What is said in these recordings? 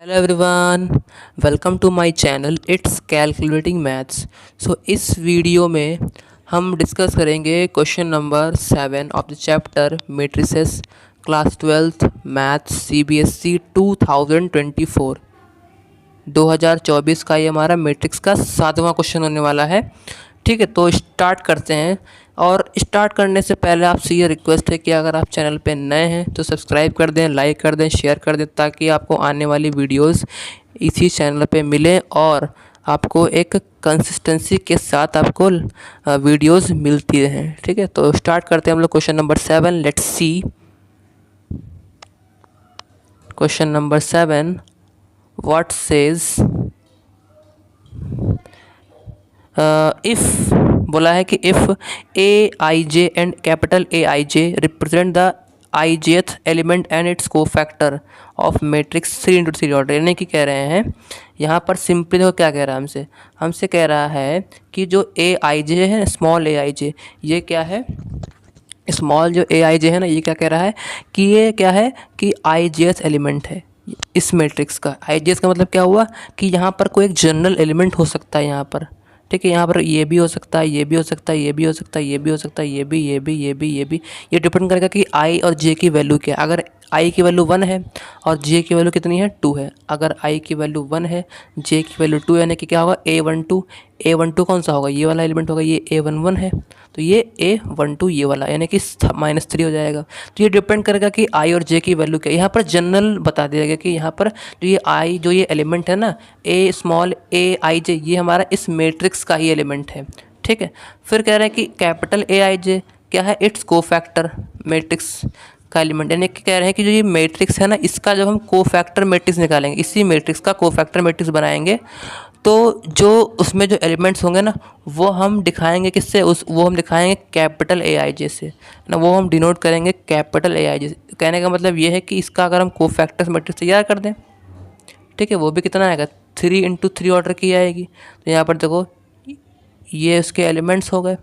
Hello everyone, welcome to my channel it's calculating maths. इस video में हम discuss करेंगे question number 7 of the chapter matrices, class 12th maths CBSE 2024 का ये हमारा मैट्रिक्स का 7वां क्वेश्चन होने वाला है। ठीक है, तो स्टार्ट करते हैं। और स्टार्ट करने से पहले आपसे ये रिक्वेस्ट है कि अगर आप चैनल पे नए हैं तो सब्सक्राइब कर दें, लाइक कर दें, शेयर कर दें, ताकि आपको आने वाली वीडियोस इसी चैनल पे मिलें और आपको एक कंसिस्टेंसी के साथ आपको वीडियोस मिलती रहें। ठीक है, तो स्टार्ट करते हैं हम लोग question number 7। Let's see question number 7 what says if बोला है कि if A I J and capital A I J represent the I jth element and its cofactor of matrix 3 × 3 order, यानी कि कह रहे हैं यहाँ पर सिंपली देखो क्या कह रहा है हमसे कह रहा है कि जो ए आई जे है, स्मॉल ए आई जे, ये क्या है, स्मॉल जो ए आई जे है ना, ये क्या कह रहा है कि ये क्या है कि आई जे एथ एलिमेंट है इस मैट्रिक्स का। आई जे एथ का मतलब क्या हुआ कि यहाँ पर कोई एक जनरल एलिमेंट हो सकता है यहाँ पर। ठीक है, यहाँ पर ये भी हो सकता है, ये भी हो सकता है, ये भी हो सकता है, ये भी हो सकता है, ये भी, ये भी, ये भी, ये भी। ये डिपेंड करेगा कि आई और जे की वैल्यू क्या है। अगर आई की वैल्यू 1 है और जे की वैल्यू कितनी है, 2 है। अगर आई की वैल्यू 1 है, जे की वैल्यू 2 है, यानी कि क्या होगा, A12 कौन सा होगा, ये वाला एलिमेंट होगा, ये A11 है, तो ये A12 ये वाला, यानी कि -3 हो जाएगा। तो ये डिपेंड करेगा कि आई और जे की वैल्यू क्या है। यहाँ पर जनरल बता दिया गया कि यहाँ पर जो ये एलिमेंट है ना, ए स्मॉल ए आई जे, ये हमारा इस मैट्रिक्स का ही एलिमेंट है। ठीक है, फिर कह रहे हैं कि कैपिटल ए आई जे क्या है, इट्स कोफैक्टर मैट्रिक्स का एलिमेंट, यानी कि कह रहे हैं कि जो ये मैट्रिक्स है ना, इसका जब हम कोफैक्टर मैट्रिक्स निकालेंगे, इसी मैट्रिक्स का कोफैक्टर मैट्रिक्स बनाएंगे, तो जो उसमें जो एलिमेंट्स होंगे ना, वो हम दिखाएंगे किससे, वो हम दिखाएंगे कैपिटल ए आई जे से ना, वो हम डिनोट करेंगे कैपिटल ए आई जे से। कहने का मतलब ये है कि इसका अगर हम कोफैक्टर मैट्रिक्स तैयार कर दें, ठीक है, वो भी कितना आएगा, 3 × 3 ऑर्डर की आएगी। तो यहाँ पर देखो ये उसके एलिमेंट्स हो गए।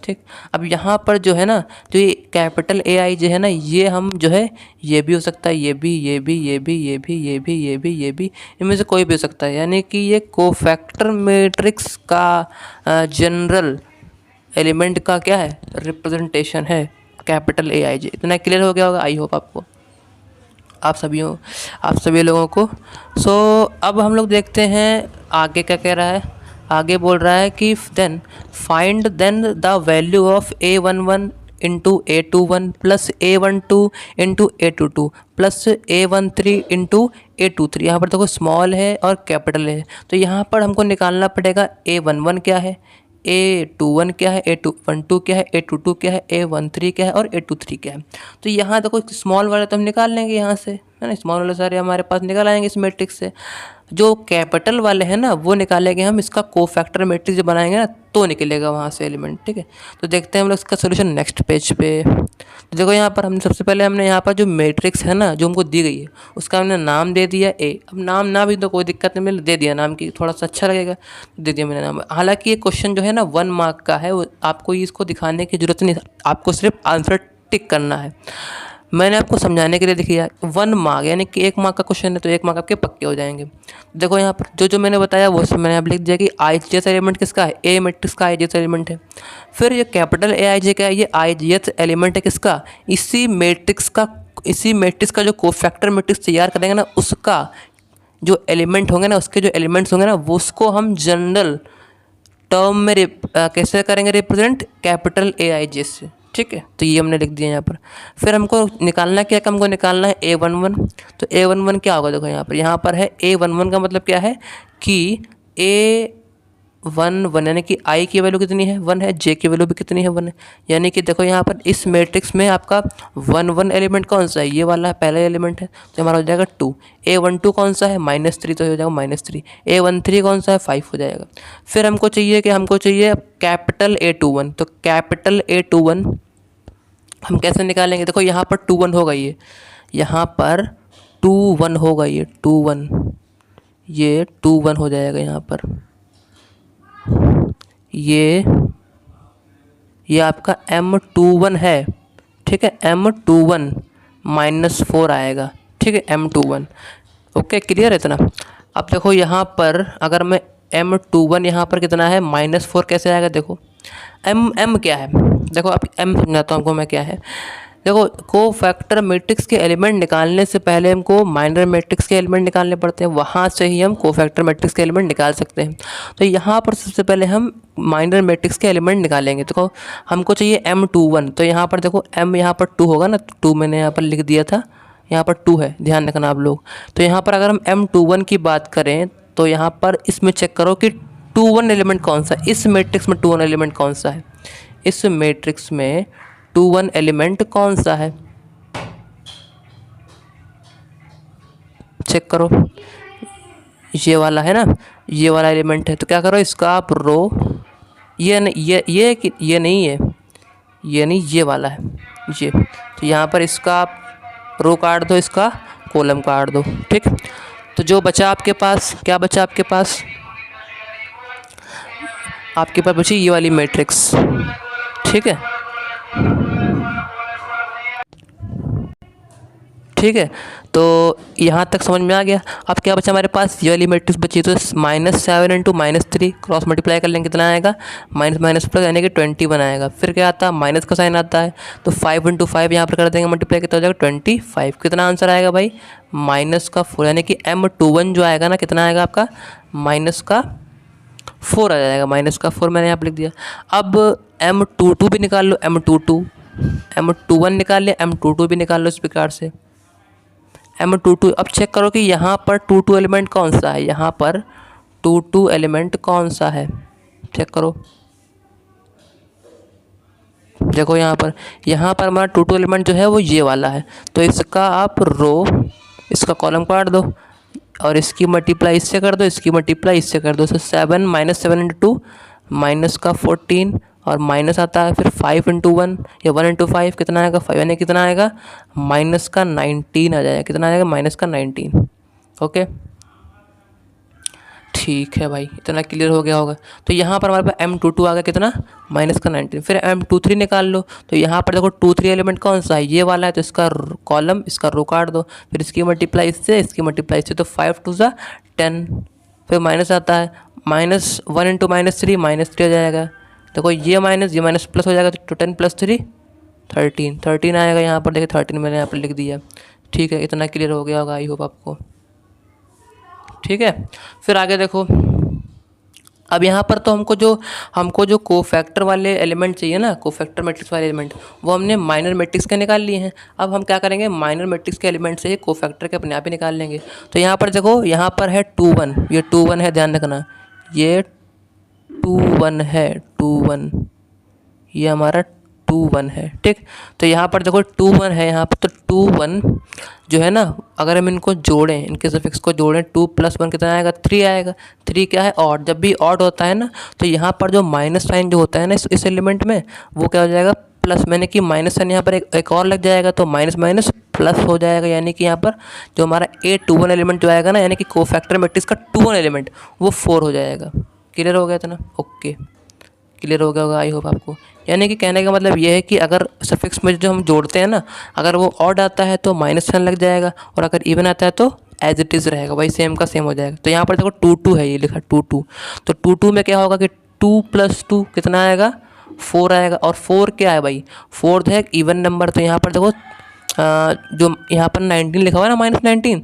ठीक, अब यहाँ पर जो है ना, जो ये कैपिटल ए आई जे है ना, ये हम जो है, ये भी हो सकता है, ये भी, ये भी, ये भी, ये भी, ये भी, ये भी, ये भी, इनमें से कोई भी हो सकता है। यानी कि ये कोफैक्टर मैट्रिक्स का जनरल एलिमेंट का क्या है, रिप्रेजेंटेशन है कैपिटल ए आई जे। इतना क्लियर हो गया होगा, आई होप आपको, आप सभी लोगों को। अब हम लोग देखते हैं आगे क्या कह रहा है। आगे बोल रहा है कि then find then the value of A11 into A21 plus A12 into A22 plus A13 into A23। यहाँ पर देखो स्मॉल है और कैपिटल है, तो यहाँ पर हमको निकालना पड़ेगा A11 क्या है, A21 क्या है, A12 क्या है, A22 क्या है, A13 क्या है और A23 क्या है। तो यहाँ देखो स्मॉल वाले तो हम निकाल लेंगे यहाँ से, है ना, स्मॉल वाले सारे हमारे पास निकाल आएंगे इस मैट्रिक्स से। जो कैपिटल वाले हैं ना, वो निकालेंगे हम, इसका कोफैक्टर मैट्रिक्स जब बनाएंगे ना, तो निकलेगा वहाँ से एलिमेंट। ठीक है, तो देखते हैं हम लोग इसका सोल्यूशन नेक्स्ट पेज पे। तो देखो यहाँ पर हमने सबसे पहले यहाँ पर जो मैट्रिक्स है ना, जो हमको दी गई है, उसका हमने नाम दे दिया ए। अब नाम ना भी तो कोई दिक्कत नहीं, मैंने दे दिया नाम की, थोड़ा सा अच्छा लगेगा, दे दिया मैंने नाम। हालांकि ये क्वेश्चन जो है ना 1 मार्क का है, वो आपको इसको दिखाने की जरूरत नहीं, आपको सिर्फ आंसर टिक करना है। मैंने आपको समझाने के लिए देखिए 1 मार्क, यानी कि 1 मार्क का क्वेश्चन है, तो 1 मार्क आपके पक्के हो जाएंगे। देखो यहाँ पर जो जो मैंने बताया वो सब मैंने आप लिख दिया कि आई जी एथ एलिमेंट किसका है, ए मैट्रिक्स का आई जी एथ एलिमेंट है। फिर ये कैपिटल ए आई जे का है, ये आई जी एथ एलिमेंट है किसका, इसी मैट्रिक्स का जो कोफैक्टर मैट्रिक्स तैयार करेंगे ना, उसका जो एलिमेंट होंगे ना, उसके जो एलिमेंट्स होंगे ना, वो उसको हम जनरल टर्म में कैसे करेंगे रिप्रेजेंट, कैपिटल ए आई जे से। ठीक है, तो ये हमने लिख दिया यहाँ पर। फिर हमको निकालना क्या है, हमको निकालना है A11। तो A11 क्या होगा, देखो यहाँ पर है A11 का मतलब क्या है कि A11 यानी कि आई की वैल्यू कितनी है, 1 है, जे की वैल्यू भी कितनी है, 1 है। यानी कि देखो यहाँ पर इस मैट्रिक्स में आपका 1 एलिमेंट कौन सा है, ये वाला पहला एलिमेंट है, तो हमारा हो जाएगा 2। A12 कौन सा है, -3, तो हो जाएगा -3। A13 कौन सा है, 5 हो जाएगा। फिर हमको चाहिए कैपिटल A21। तो कैपिटल A21 हम कैसे निकालेंगे, देखो यहाँ पर 21 होगा, ये यहाँ पर 21 होगा, ये 21 हो जाएगा यहाँ पर। ये आपका M21 है। ठीक है, M21 -4 आएगा। ठीक है, M21 ओके, क्लियर है इतना। अब देखो यहाँ पर अगर मैं M21 यहाँ पर कितना है -4 कैसे आएगा, देखो M क्या है, देखो अब M समझाता हूँ आपको मैं क्या है। देखो कोफैक्टर मैट्रिक्स के एलिमेंट निकालने से पहले हमको माइनर मैट्रिक्स के एलिमेंट निकालने पड़ते हैं, वहाँ से ही हम कोफैक्टर मैट्रिक्स के एलिमेंट निकाल सकते हैं। तो यहाँ पर सबसे पहले हम माइनर मैट्रिक्स के एलिमेंट निकालेंगे। देखो हमको चाहिए M21, तो यहाँ पर देखो M यहाँ पर 2 होगा ना, 2 मैंने यहाँ पर लिख दिया था, यहाँ पर 2 है, ध्यान रखना आप लोग। तो यहाँ पर अगर हम M21 की बात करें तो यहाँ पर इसमें चेक करो कि 21 एलिमेंट कौन सा है, इस मैट्रिक्स में 21 एलिमेंट कौन सा है, इस मैट्रिक्स में 21 एलिमेंट कौन सा है, चेक करो। ये वाला है ना, ये वाला एलिमेंट है। तो क्या करो, इसका आप रो, ये नहीं, ये नहीं है, ये नहीं, ये वाला है ये। तो यहाँ पर इसका आप रो काट दो, इसका कॉलम काट दो, ठीक। तो जो बचा आपके पास, क्या बचा आपके पास, आपके पास बची ये वाली मैट्रिक्स, ठीक है, ठीक है। तो यहाँ तक समझ में आ गया। अब क्या बचा हमारे पास, ये वाली मैट्रिक्स बची, तो -7 इंटू -3 क्रॉस मल्टीप्लाई कर लेंगे, कितना आएगा, माइनस माइनस प्लस यानी कि 21 आएगा। फिर क्या आता है, माइनस का साइन आता है, तो 5 इंटू 5 यहाँ पर कर देंगे मल्टीप्लाई, कितना हो जाएगा 25। कितना आंसर आएगा भाई, -4, यानी कि M21 जो आएगा ना, कितना आएगा आपका, -4 आ जाएगा, -4 मैंने यहाँ पर लिख दिया। अब M22 भी निकाल लो, M21 निकाल लिया, M22 भी निकाल लो इस प्रकार से, M22। अब चेक करो कि यहाँ पर 22 एलिमेंट कौन सा है, यहाँ पर 22 एलिमेंट कौन सा है, चेक करो। देखो यहाँ पर हमारा 22 एलिमेंट जो है वो ये वाला है। तो इसका आप रो, इसका कॉलम काट दो और इसकी मल्टीप्लाई इससे कर दो, इसकी मल्टीप्लाई इससे कर दो। तो 7 -7 इंटू 2 -14 और माइनस आता है फिर 5 इंटू 1 या 1 इंटू 5, कितना आएगा 5, यानी कितना आएगा -19 आ जाएगा, कितना आएगा -19। ओके, ठीक है भाई, इतना क्लियर हो गया होगा। तो यहाँ पर हमारे पास M22 आ गया, कितना -19। फिर M23 निकाल लो, तो यहाँ पर देखो 23 एलिमेंट कौन सा है, ये वाला है, तो इसका कॉलम, इसका रो काट दो, फिर इसकी मल्टीप्लाई इससे, इसकी मल्टीप्लाई इससे, तो 5 2 ज़ा 10, फिर माइनस आता है, -1 इंटू -3 -3 आ जाएगा। देखो ये माइनस प्लस हो जाएगा, तो 10 + 3 13 आएगा। यहाँ पर देखिए 13 मैंने यहाँ पर लिख दिया, ठीक है, इतना क्लियर हो गया होगा, आई होप आपको, ठीक है। फिर आगे देखो, अब यहाँ पर तो हमको जो कोफैक्टर वाले एलिमेंट चाहिए ना, कोफैक्टर मैट्रिक्स वाले एलिमेंट, वो हमने माइनर मैट्रिक्स के निकाल लिए हैं। अब हम क्या करेंगे, माइनर मैट्रिक्स के एलिमेंट से ही कोफैक्टर के अपने आप ही निकाल लेंगे। तो यहाँ पर देखो, यहाँ पर है 21, ये 21 है, ध्यान रखना, ये 21 है, 21, ये हमारा 21 है, ठीक। तो यहाँ पर देखो 21 है, यहाँ पर तो 21 जो है ना, अगर हम इनको जोड़ें, इनके सफिक्स को जोड़ें, 2 + 1 कितना आएगा, 3 आएगा। 3 क्या है, ऑड। जब भी ऑड होता है ना, तो यहाँ पर जो माइनस साइन जो होता है ना इस एलिमेंट में, वो क्या हो जाएगा, प्लस, मैंने कि माइनस साइन यहाँ पर एक और लग जाएगा, तो माइनस माइनस प्लस हो जाएगा। यानी कि यहाँ पर जो हमारा A21 एलिमेंट जो आएगा ना, यानी कि कोफैक्टर मैट्रिक्स का 21 एलिमेंट, वो 4 हो जाएगा। क्लियर हो गया इतना, ओके, क्लियर हो गया होगा, आई होप आपको। यानी कि कहने का मतलब ये है कि अगर सफिक्स में जो हम जोड़ते हैं ना, अगर वो ऑड आता है तो माइनस साइन लग जाएगा, और अगर इवन आता है तो एज इट इज़ रहेगा, वही सेम का सेम हो जाएगा। तो यहाँ पर देखो 22 है, ये लिखा 22, तो 22 में क्या होगा कि 2 + 2 कितना आएगा, 4 आएगा। और 4 क्या है भाई, 4 है एक इवन नंबर। तो यहाँ पर देखो जो यहाँ पर 19 लिखा हुआ है ना, -19,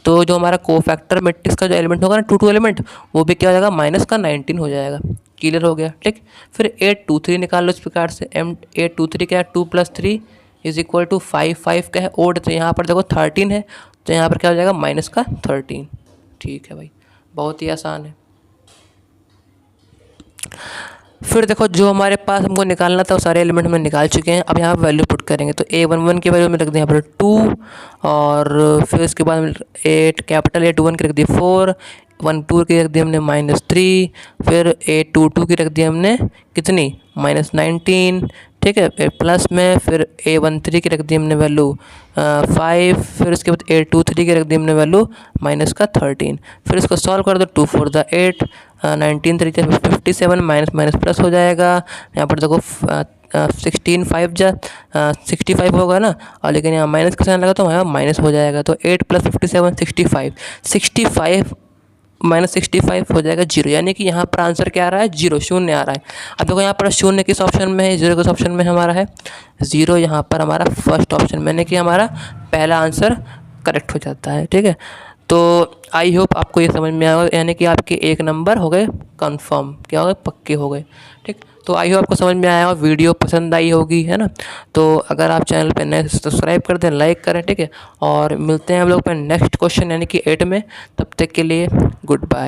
तो जो हमारा कोफैक्टर मैट्रिक्स का जो एलिमेंट होगा ना, 22 एलिमेंट, वो भी क्या हो जाएगा, -19 हो जाएगा। क्लियर हो गया, ठीक। फिर 823 निकाल लो इस प्रकार से। M823 क्या है, 2 + 3 = 5, 5 क्या है, ओड। तो यहाँ पर देखो 13 है, तो यहाँ पर क्या हो जाएगा, -13। ठीक है भाई, बहुत ही आसान है। फिर देखो, जो हमारे पास हमको निकालना था वो सारे एलिमेंट हमने निकाल चुके हैं। अब यहाँ पर वैल्यू पुट करेंगे, तो A11 की वैल्यू में रख दें यहाँ पर 2, और फिर उसके बाद 8 कैपिटल A21 की रख दी 4, 12 की रख दी हमने -3, फिर A22 की रख दी हमने कितनी, -19, ठीक है। प्लस में फिर A13 की रख दी हमने वैल्यू 5, फिर उसके बाद A23 की रख दी हमने वैल्यू -13। फिर इसको सॉल्व कर दो, 2 4 ज़ा 8, 19 3 57, माइनस माइनस प्लस हो जाएगा। यहाँ पर देखो 16 5 जा 65 होगा ना, और लेकिन यहाँ माइनस का साइन लगा तो यहाँ माइनस हो जाएगा। तो 8 + 57 65, 65 - 65 हो जाएगा 0, यानी कि यहाँ पर आंसर क्या आ रहा है, 0 शून्य आ रहा है। अब देखो यहाँ पर शून्य किस ऑप्शन में है, 0 किस ऑप्शन में हमारा है, 0 यहाँ पर हमारा फर्स्ट ऑप्शन में, यानी कि हमारा पहला आंसर करेक्ट हो जाता है। ठीक है, तो आई होप आपको ये समझ में आएगा, यानी कि आपके 1 नंबर हो गए कंफर्म, क्या हो गए, पक्के हो गए। ठीक, तो आई होप आपको समझ में आया और वीडियो पसंद आई होगी, है ना। तो अगर आप चैनल पे नए सब्सक्राइब कर दें, लाइक करें। ठीक है, और मिलते हैं हम लोग पर नेक्स्ट क्वेश्चन यानी कि 8 में। तब तक के लिए गुड बाय।